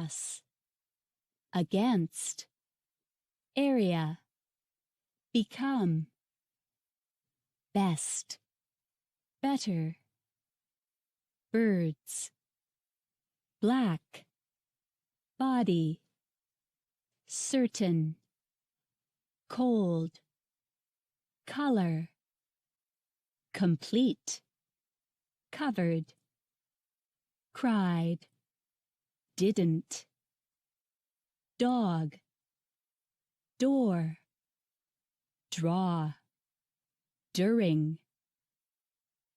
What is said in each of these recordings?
glass, against, area, become, best, better, birds, black, body, certain, cold, color, complete, covered, cried, didn't, dog, door, draw, during,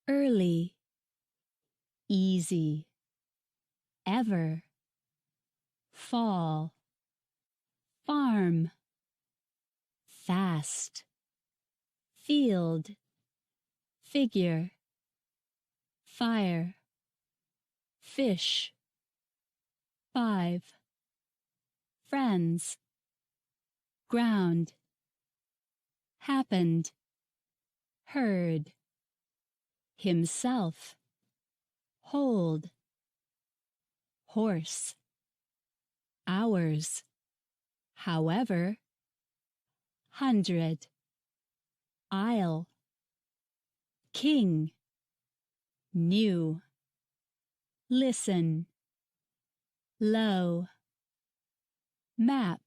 early, easy, ever, fall, farm, fast, field, figure, fire, fish, 5, friends, ground, happened, heard, himself, hold, horse, hours, however, 100, aisle, king, new, listen, low, map,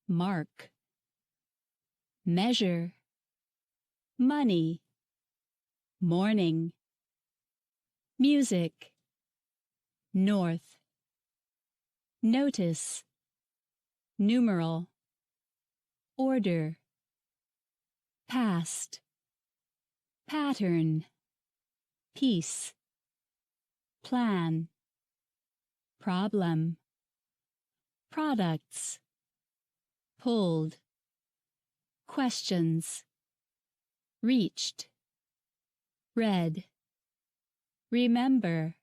mark, measure, money, morning, music, north, notice, numeral, order, past, pattern, peace, plan, problem, products, pulled, questions, reached, read, remember,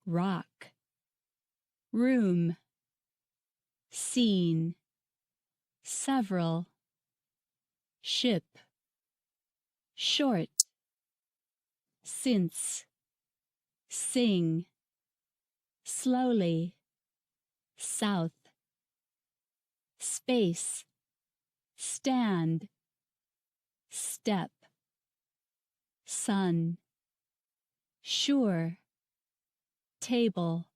rock, room, seen, several, ship, short, since, sing, slowly, south, space, stand, step, sun, sure, table,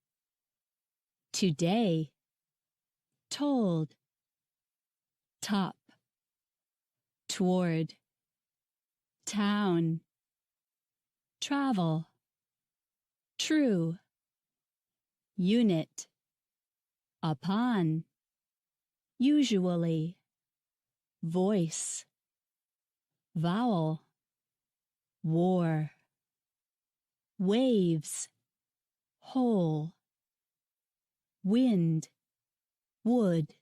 today, told, top, toward, town, travel, true, unit, upon, usually, voice, vowel, war, waves, whole, wind, wood,